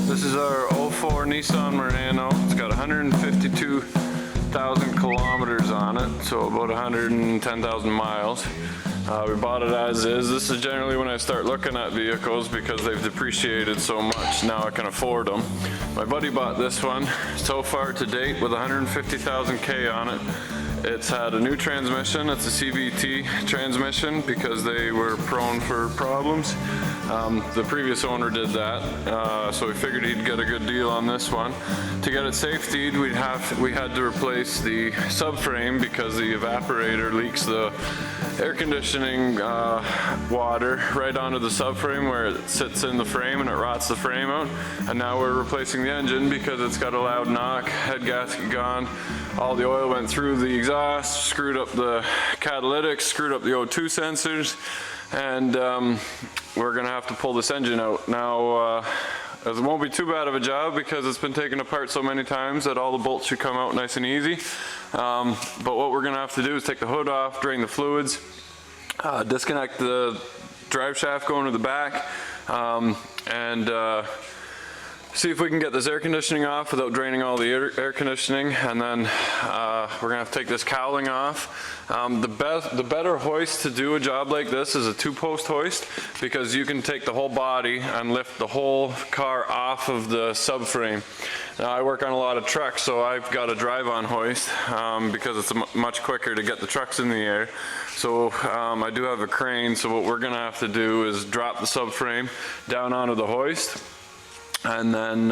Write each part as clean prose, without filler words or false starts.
This is our 04 Nissan Murano. It's got 152,000 kilometers on it, so about 110,000 miles. We bought it as is. This is generally when I start looking at vehicles because they've depreciated so much. Now I can afford them. My buddy bought this one so far to date with 150,000 K on it. It's had a new transmission. It's a CVT transmission because they were prone for problems. The previous owner did that, so we figured he'd get a good deal on this one. To get it safetied, we had to replace the subframe because the evaporator leaks the air conditioning water right onto the subframe where it sits in the frame and it rots the frame out. And now we're replacing the engine because it's got a loud knock, head gasket gone, all the oil went through the exhaust, screwed up the catalytics, screwed up the O2 sensors, and we're gonna have to pull this engine out. Now, it won't be too bad of a job because it's been taken apart so many times that all the bolts should come out nice and easy. But what we're gonna have to do is take the hood off, drain the fluids, disconnect the drive shaft going to the back, and see if we can get this air conditioning off without draining all the air conditioning, and then we're gonna have to take this cowling off. The better hoist to do a job like this is a 2-post hoist because you can take the whole body and lift the whole car off of the subframe. Now I work on a lot of trucks, so I've got a drive-on hoist because it's much quicker to get the trucks in the air. So I do have a crane, so what we're gonna have to do is drop the subframe down onto the hoist and then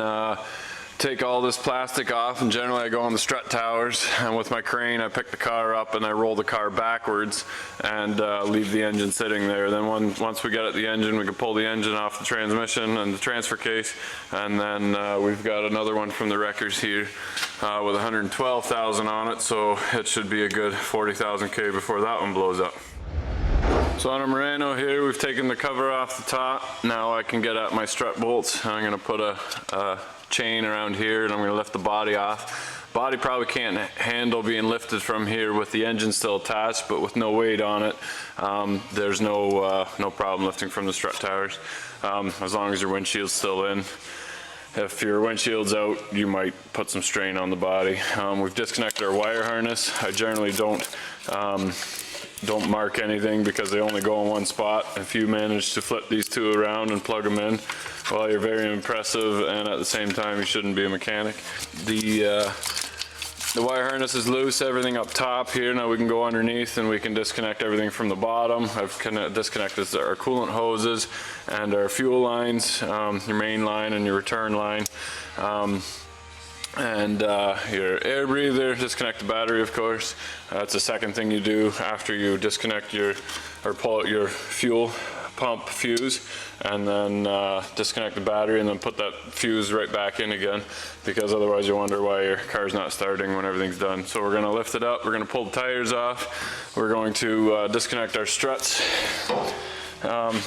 take all this plastic off, and generally I go on the strut towers, and with my crane I pick the car up and I roll the car backwards and leave the engine sitting there. Then once we get at the engine, we can pull the engine off the transmission and the transfer case, and then we've got another one from the wreckers here with 112,000 on it, so it should be a good 40,000 K before that one blows up. So on a Murano here, we've taken the cover off the top. Now I can get at my strut bolts. I'm gonna put a chain around here and I'm gonna lift the body off. Body probably can't handle being lifted from here with the engine still attached, but with no weight on it, there's no problem lifting from the strut towers, as long as your windshield's still in. If your windshield's out, you might put some strain on the body. We've disconnected our wire harness. I generally don't mark anything because they only go in one spot. If you manage to flip these two around and plug them in, well, you're very impressive, and at the same time you shouldn't be a mechanic. The wire harness is loose, everything up top here. Now we can go underneath and we can disconnect everything from the bottom. I've disconnected our coolant hoses and our fuel lines, your main line and your return line. And your air breather, disconnect the battery, of course. That's the second thing you do after you disconnect or pull out your fuel pump fuse, and then disconnect the battery and then put that fuse right back in again, because otherwise you wonder why your car's not starting when everything's done. So we're gonna lift it up, we're gonna pull the tires off, we're going to disconnect our struts.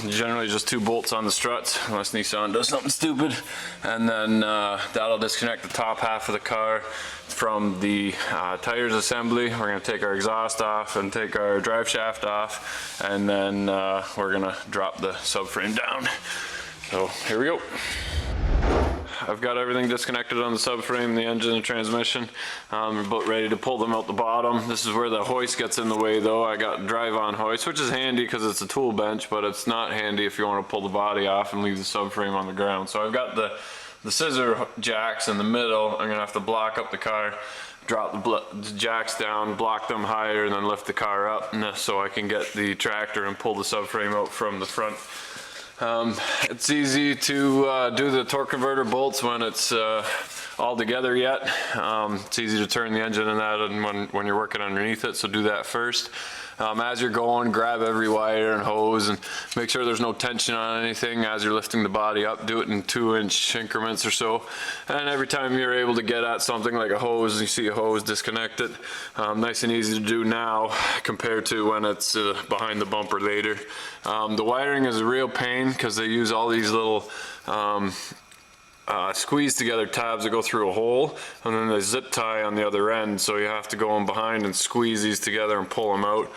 Generally just 2 bolts on the struts, unless Nissan does something stupid, and then that'll disconnect the top half of the car from the tires assembly. We're going to take our exhaust off and take our drive shaft off, and then we're going to drop the subframe down. So here we go. I've got everything disconnected on the subframe, the engine and transmission. We're about ready to pull them out the bottom. This is where the hoist gets in the way though. I got drive-on hoist, which is handy because it's a tool bench, but it's not handy if you want to pull the body off and leave the subframe on the ground. So I've got the scissor jacks in the middle. I'm gonna have to block up the car, drop the jacks down, block them higher, and then lift the car up so I can get the tractor and pull the subframe out from the front. It's easy to do the torque converter bolts when it's all together yet. It's easy to turn the engine and that and when you're working underneath it, so do that first. As you're going, grab every wire and hose and make sure there's no tension on anything as you're lifting the body up. Do it in 2-inch increments or so. And every time you're able to get at something like a hose, you see a hose, disconnect it. Nice and easy to do now compared to when it's behind the bumper later. The wiring is a real pain because they use all these little squeeze together tabs that go through a hole, and then they zip tie on the other end, so you have to go in behind and squeeze these together and pull them out.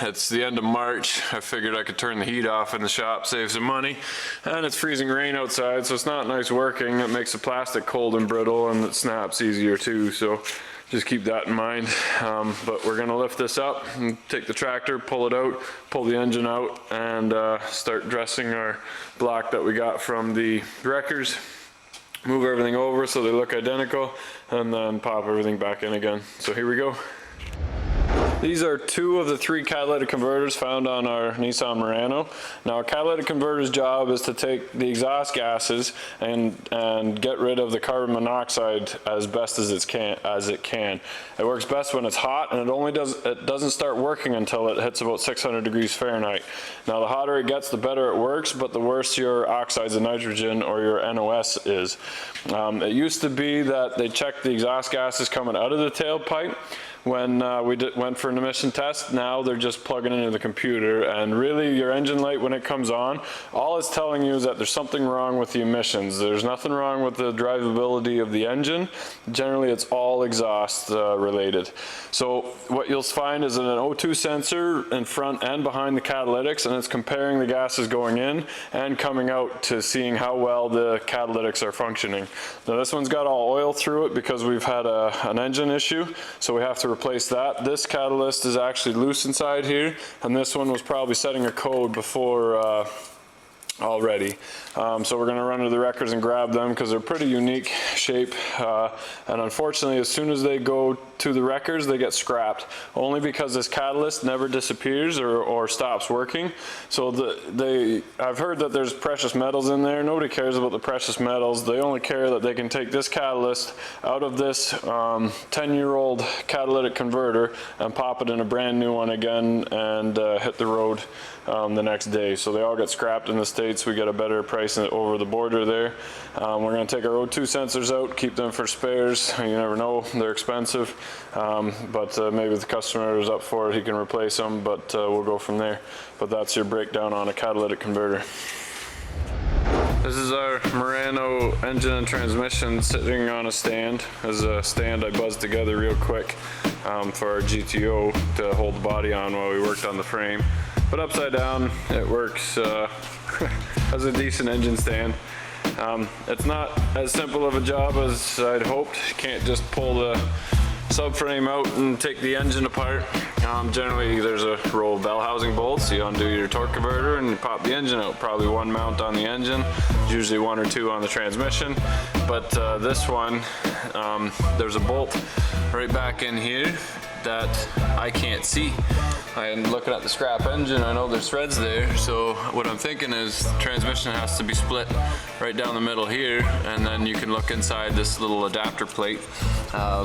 It's the end of March. I figured I could turn the heat off in the shop, save some money, and it's freezing rain outside, so it's not nice working. It makes the plastic cold and brittle, and it snaps easier too, so just keep that in mind. But we're gonna lift this up and take the tractor, pull it out, pull the engine out, and start dressing our block that we got from the wreckers. Move everything over so they look identical, and then pop everything back in again. So here we go. These are 2 of the 3 catalytic converters found on our Nissan Murano. Now, a catalytic converter's job is to take the exhaust gases and get rid of the carbon monoxide as best as it can. It works best when it's hot, and it doesn't start working until it hits about 600 degrees Fahrenheit. Now, the hotter it gets, the better it works, but the worse your oxides of nitrogen or your NOS is. It used to be that they checked the exhaust gases coming out of the tailpipe when we went for an emission test. Now they're just plugging into the computer, and really your engine light, when it comes on, all it's telling you is that there's something wrong with the emissions. There's nothing wrong with the drivability of the engine. Generally it's all exhaust related. So what you'll find is an O2 sensor in front and behind the catalytics, and it's comparing the gases going in and coming out to seeing how well the catalytics are functioning. Now this one's got all oil through it because we've had an engine issue, so we have to replace that. This catalyst is actually loose inside here, and this one was probably setting a code before already. So we're going to run to the wreckers and grab them because they're pretty unique shape, and unfortunately as soon as they go to the wreckers they get scrapped, only because this catalyst never disappears or stops working. So I've heard that there's precious metals in there. Nobody cares about the precious metals. They only care that they can take this catalyst out of this 10-year-old catalytic converter and pop it in a brand new one again and hit the road the next day. So they all get scrapped in the States. We get a better price over the border there. We're going to take our O2 sensors out, keep them for spares. You never know, they're expensive, but maybe the customer is up for it, he can replace them, but we'll go from there. But that's your breakdown on a catalytic converter. This is our Murano engine and transmission sitting on a stand. This is a stand I buzzed together real quick for our GTO to hold the body on while we worked on the frame. But upside down, it works as a decent engine stand. It's not as simple of a job as I'd hoped. You can't just pull the subframe out and take the engine apart. Generally there's a row of bell housing bolts. You undo your torque converter and you pop the engine out. Probably 1 mount on the engine, usually 1 or 2 on the transmission. But this one, there's a bolt right back in here that I can't see. I'm looking at the scrap engine, I know there's threads there, so what I'm thinking is the transmission has to be split right down the middle here, and then you can look inside this little adapter plate,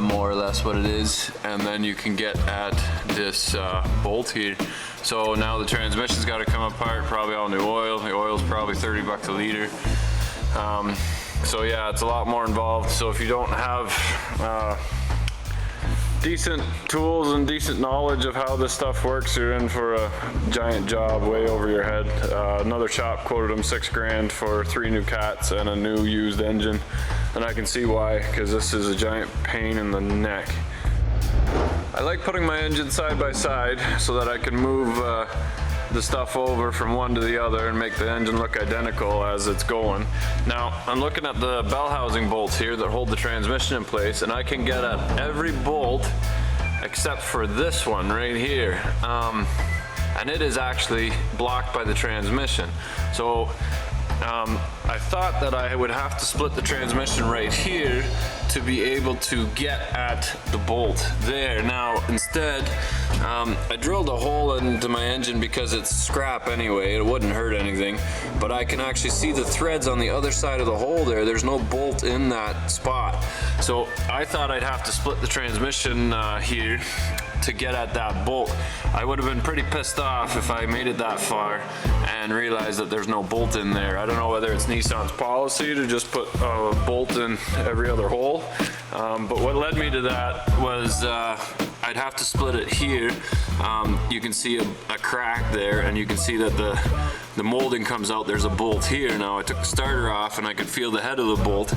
more or less what it is, and then you can get at this bolt here. So now the transmission's got to come apart, probably all new oil. The oil's probably 30 bucks a liter. So yeah, it's a lot more involved. So if you don't have decent tools and decent knowledge of how this stuff works, you're in for a giant job way over your head. Another shop quoted them $6 grand for 3 new cats and a new used engine, and I can see why, because this is a giant pain in the neck. I like putting my engine side by side so that I can move the stuff over from one to the other and make the engine look identical as it's going. Now I'm looking at the bell housing bolts here that hold the transmission in place, and I can get at every bolt except for this one right here, and it is actually blocked by the transmission. So I thought that I would have to split the transmission right here to be able to get at the bolt there. Now instead, I drilled a hole into my engine because it's scrap anyway, it wouldn't hurt anything, but I can actually see the threads on the other side of the hole there. There's no bolt in that spot. So I thought I'd have to split the transmission here to get at that bolt. I would have been pretty pissed off if I made it that far and realized that there's no bolt in there. I don't know whether it's Nissan's policy to just put a bolt in every other hole, but what led me to that was I I'd have to split it here. You can see a crack there, and you can see that the molding comes out. There's a bolt here. Now I took the starter off and I could feel the head of the bolt,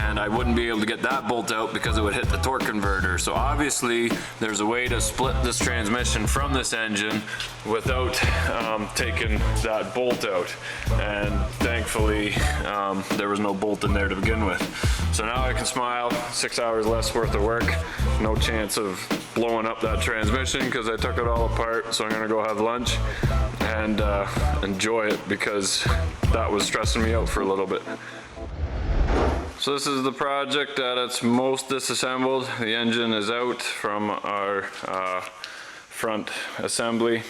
and I wouldn't be able to get that bolt out because it would hit the torque converter. So obviously there's a way to split this transmission from this engine without taking that bolt out, and thankfully there was no bolt in there to begin with. So now I can smile, 6 hours less worth of work, no chance of blowing up that transmission because I took it all apart. So I'm gonna go have lunch and enjoy it, because that was stressing me out for a little bit. So this is the project at its most disassembled. The engine is out from our front assembly.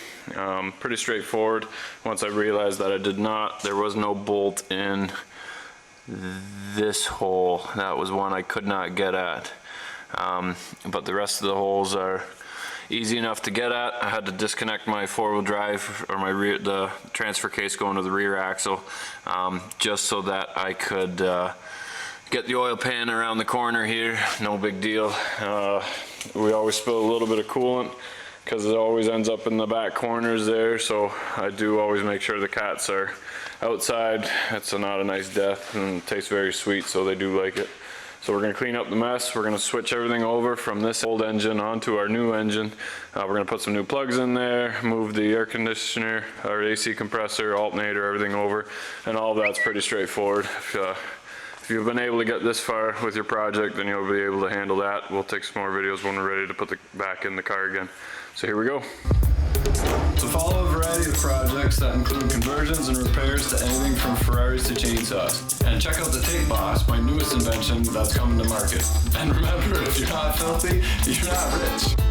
Pretty straightforward. Once I realized that there was no bolt in this hole. That was one I could not get at. But the rest of the holes are easy enough to get at. I had to disconnect my four-wheel drive, or the transfer case going to the rear axle, just so that I could get the oil pan around the corner here. No big deal. We always spill a little bit of coolant because it always ends up in the back corners there, so I do always make sure the cats are outside. It's not a nice death and it tastes very sweet, so they do like it. So we're going to clean up the mess. We're going to switch everything over from this old engine onto our new engine. We're going to put some new plugs in there, move the air conditioner, our AC compressor, alternator, everything over, and all of that's pretty straightforward. If you've been able to get this far with your project, then you'll be able to handle that. We'll take some more videos when we're ready to put back in the car again. So here we go. So follow a variety of projects that include conversions and repairs to anything from Ferraris to chainsaws. And check out the Tape Boss, my newest invention that's coming to market. And remember, if you're not filthy, you're not rich.